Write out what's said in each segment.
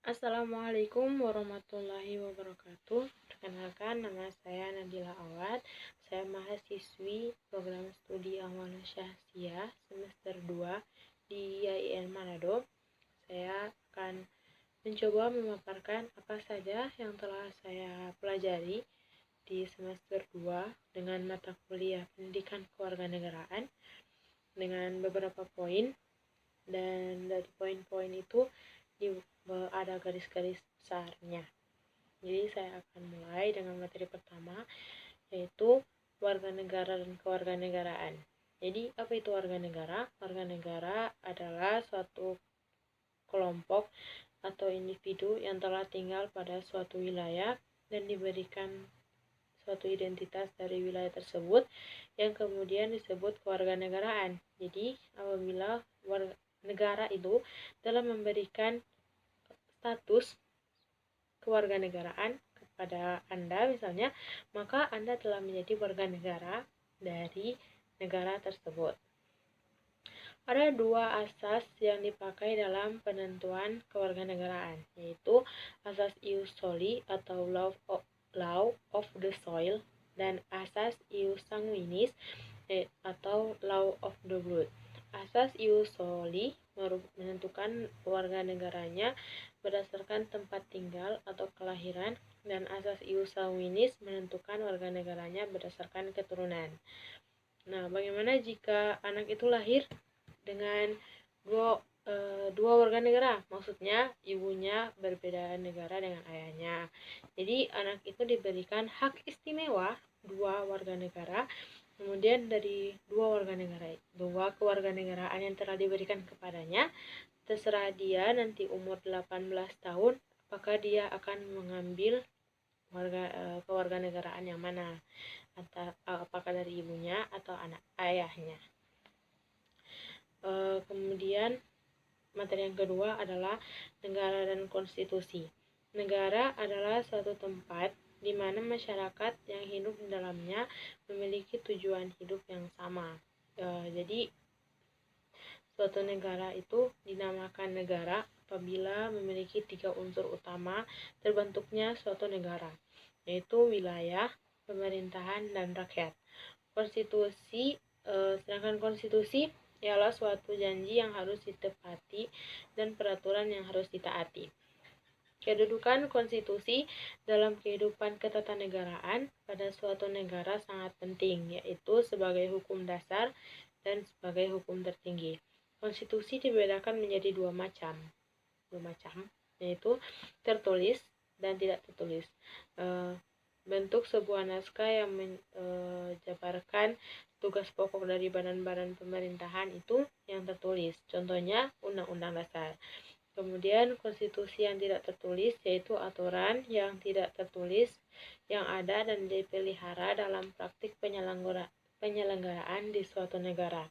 Assalamualaikum warahmatullahi wabarakatuh. Perkenalkan, nama saya Nadila Awad. Saya mahasiswi program studi Amanah Syahsiah semester 2 di IAIN Manado. Saya akan mencoba memaparkan apa saja yang telah saya pelajari di semester 2 dengan mata kuliah Pendidikan Kewarganegaraan dengan beberapa poin, dan dari poin-poin itu ada garis-garis besarnya. Jadi saya akan mulai dengan materi pertama, yaitu warga negara dan kewarganegaraan. Jadi apa itu warga negara? Warga negara adalah suatu kelompok atau individu yang telah tinggal pada suatu wilayah dan diberikan suatu identitas dari wilayah tersebut yang kemudian disebut kewarganegaraan. Jadi apabila warga negara itu telah memberikan status kewarganegaraan kepada Anda misalnya, maka Anda telah menjadi warga negara dari negara tersebut. Ada dua asas yang dipakai dalam penentuan kewarganegaraan, yaitu asas ius soli atau law of the soil dan asas ius sanguinis atau law of the blood. Asas ius soli menentukan warga negaranya berdasarkan tempat tinggal atau kelahiran, dan asas ius sanguinis menentukan warga negaranya berdasarkan keturunan. Nah, bagaimana jika anak itu lahir dengan dua warga negara? Maksudnya ibunya berbeda negara dengan ayahnya. Jadi anak itu diberikan hak istimewa dua warga negara. Kemudian dari dua kewarganegaraan yang telah diberikan kepadanya, terserah dia nanti umur 18 tahun apakah dia akan mengambil kewarganegaraan yang mana, apakah dari ibunya atau ayahnya. Kemudian materi yang kedua adalah negara dan konstitusi. Negara adalah suatu tempat di mana masyarakat yang hidup di dalamnya memiliki tujuan hidup yang sama. Jadi suatu negara itu dinamakan negara apabila memiliki 3 unsur utama terbentuknya suatu negara, yaitu wilayah, pemerintahan, dan rakyat. Sedangkan konstitusi ialah suatu janji yang harus ditepati dan peraturan yang harus ditaati. Kedudukan konstitusi dalam kehidupan ketatanegaraan pada suatu negara sangat penting, yaitu sebagai hukum dasar dan sebagai hukum tertinggi. Konstitusi dibedakan menjadi dua macam, yaitu tertulis dan tidak tertulis. Bentuk sebuah naskah yang menjabarkan tugas pokok dari badan-badan pemerintahan itu yang tertulis. Contohnya Undang-Undang Dasar. Kemudian konstitusi yang tidak tertulis yaitu aturan yang tidak tertulis yang ada dan dipelihara dalam praktik penyelenggaraan di suatu negara.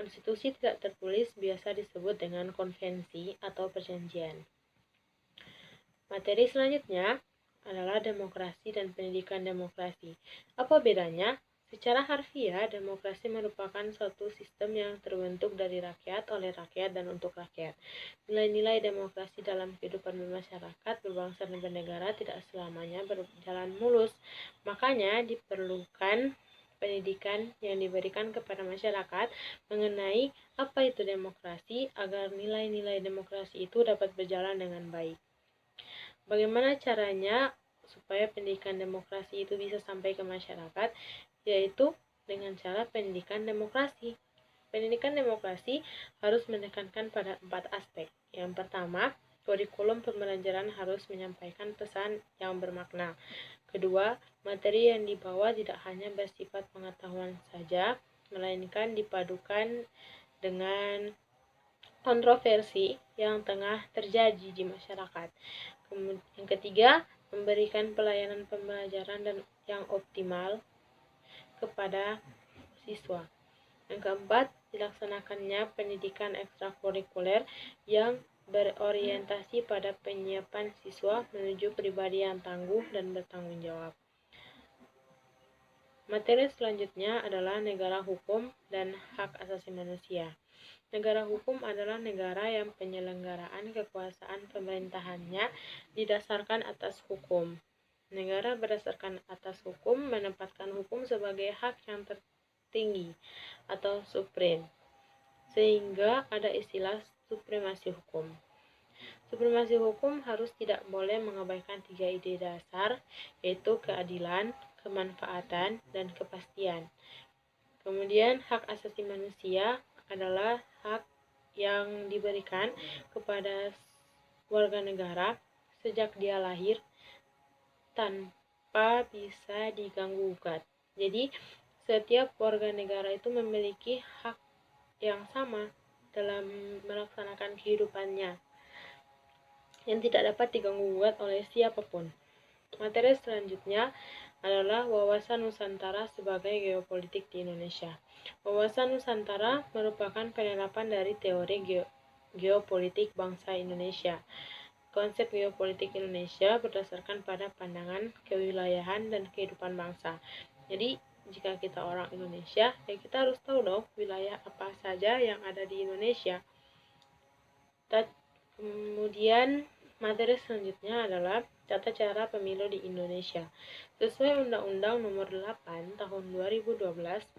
Konstitusi tidak tertulis biasa disebut dengan konvensi atau perjanjian. Materi selanjutnya adalah demokrasi dan pendidikan demokrasi. Apa bedanya? Secara harfiah, demokrasi merupakan suatu sistem yang terbentuk dari rakyat, oleh rakyat, dan untuk rakyat. Nilai-nilai demokrasi dalam kehidupan bermasyarakat, berbangsa, dan bernegara tidak selamanya berjalan mulus. Makanya diperlukan pendidikan yang diberikan kepada masyarakat mengenai apa itu demokrasi agar nilai-nilai demokrasi itu dapat berjalan dengan baik. Bagaimana caranya supaya pendidikan demokrasi itu bisa sampai ke masyarakat? Yaitu dengan cara pendidikan demokrasi. Pendidikan demokrasi harus menekankan pada 4 aspek. Yang pertama, kurikulum pembelajaran harus menyampaikan pesan yang bermakna. Kedua, materi yang dibawa tidak hanya bersifat pengetahuan saja, melainkan dipadukan dengan kontroversi yang tengah terjadi di masyarakat. Yang ketiga, memberikan pelayanan pembelajaran yang optimal kepada siswa. Yang keempat, dilaksanakannya pendidikan ekstrakurikuler yang berorientasi pada penyiapan siswa menuju pribadi yang tangguh dan bertanggung jawab. Materi selanjutnya adalah negara hukum dan hak asasi manusia. Negara hukum adalah negara yang penyelenggaraan kekuasaan pemerintahannya didasarkan atas hukum. Negara berdasarkan atas hukum menempatkan hukum sebagai hak yang tertinggi atau supreme, sehingga ada istilah supremasi hukum. Supremasi hukum harus tidak boleh mengabaikan 3 ide dasar, yaitu keadilan, kemanfaatan, dan kepastian. Kemudian hak asasi manusia adalah hak yang diberikan kepada warga negara sejak dia lahir tanpa bisa diganggu-gugat. Jadi, setiap warga negara itu memiliki hak yang sama dalam melaksanakan kehidupannya yang tidak dapat diganggu-gugat oleh siapapun. Materi selanjutnya adalah wawasan Nusantara sebagai geopolitik di Indonesia. Wawasan Nusantara merupakan penerapan dari teori geopolitik bangsa Indonesia. Konsep geopolitik Indonesia berdasarkan pada pandangan kewilayahan dan kehidupan bangsa. Jadi, jika kita orang Indonesia, ya kita harus tahu dong wilayah apa saja yang ada di Indonesia. Kemudian materi selanjutnya adalah tata cara pemilu di Indonesia. Sesuai Undang-Undang Nomor 8 Tahun 2012,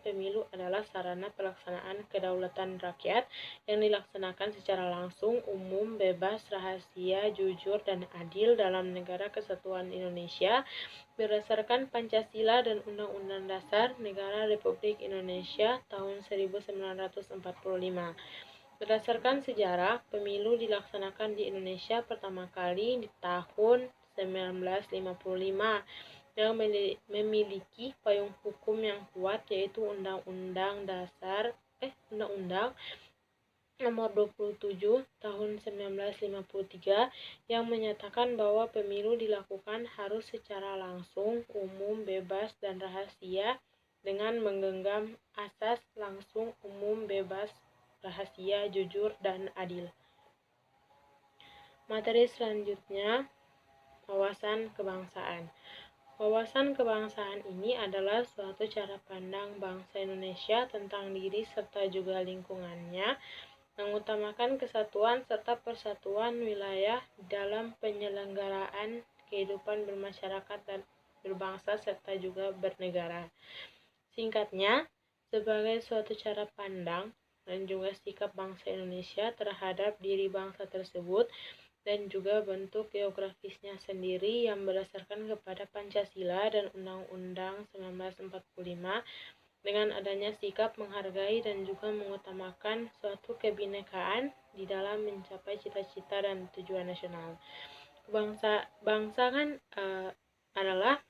pemilu adalah sarana pelaksanaan kedaulatan rakyat yang dilaksanakan secara langsung, umum, bebas, rahasia, jujur, dan adil dalam Negara Kesatuan Indonesia berdasarkan Pancasila dan Undang-Undang Dasar Negara Republik Indonesia tahun 1945. Berdasarkan sejarah, pemilu dilaksanakan di Indonesia pertama kali di tahun 1955 yang memiliki payung hukum yang kuat, yaitu Undang-Undang Nomor 27 Tahun 1953 yang menyatakan bahwa pemilu dilakukan harus secara langsung, umum, bebas, dan rahasia dengan menggenggam asas langsung, umum, bebas, rahasia, jujur, dan adil. Materi selanjutnya, wawasan kebangsaan. Wawasan kebangsaan ini adalah suatu cara pandang bangsa Indonesia tentang diri serta juga lingkungannya, mengutamakan kesatuan serta persatuan wilayah dalam penyelenggaraan kehidupan bermasyarakat dan berbangsa serta juga bernegara. Singkatnya, sebagai suatu cara pandang dan juga sikap bangsa Indonesia terhadap diri bangsa tersebut dan juga bentuk geografisnya sendiri yang berdasarkan kepada Pancasila dan Undang-Undang 1945 dengan adanya sikap menghargai dan juga mengutamakan suatu kebinekaan di dalam mencapai cita-cita dan tujuan nasional. Bangsa kan adalah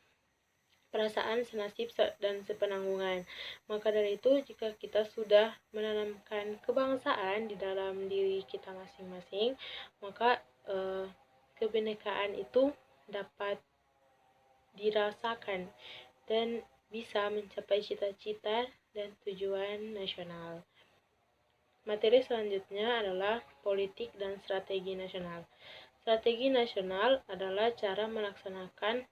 perasaan senasib dan sepenanggungan. Maka dari itu, jika kita sudah menanamkan kebangsaan di dalam diri kita masing-masing, maka kebinekaan itu dapat dirasakan dan bisa mencapai cita-cita dan tujuan nasional. Materi selanjutnya adalah politik dan strategi nasional. Strategi nasional adalah cara melaksanakan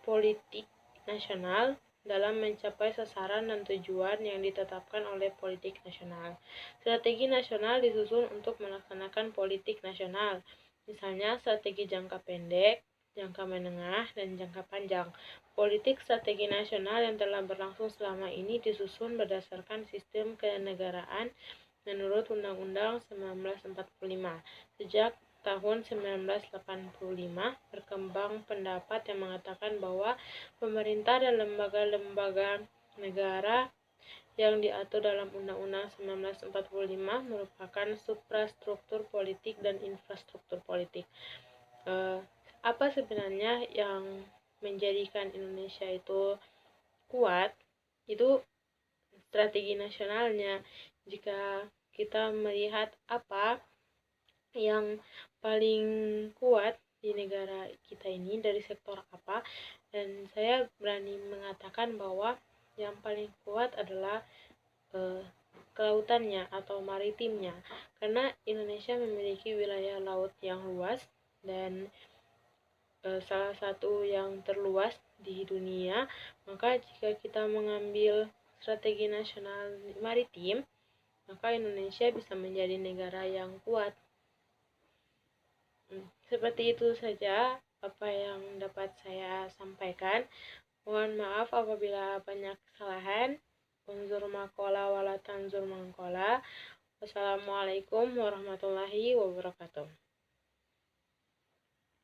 politik nasional dalam mencapai sasaran dan tujuan yang ditetapkan oleh politik nasional. Strategi nasional disusun untuk melaksanakan politik nasional, misalnya strategi jangka pendek, jangka menengah, dan jangka panjang. Politik strategi nasional yang telah berlangsung selama ini disusun berdasarkan sistem kenegaraan menurut Undang-Undang 1945. Sejak tahun 1985 berkembang pendapat yang mengatakan bahwa pemerintah dan lembaga-lembaga negara yang diatur dalam Undang-Undang 1945 merupakan suprastruktur politik dan infrastruktur politik. Apa sebenarnya yang menjadikan Indonesia itu kuat? Itu strategi nasionalnya. Jika kita melihat apa yang paling kuat di negara kita ini dari sektor apa, dan saya berani mengatakan bahwa yang paling kuat adalah kelautannya atau maritimnya, karena Indonesia memiliki wilayah laut yang luas dan salah satu yang terluas di dunia. Maka jika kita mengambil strategi nasional maritim, maka Indonesia bisa menjadi negara yang kuat. Seperti itu saja apa yang dapat saya sampaikan. Mohon maaf apabila banyak kesalahan. Unzur maqala wala tanzur maqala. Wassalamualaikum warahmatullahi wabarakatuh.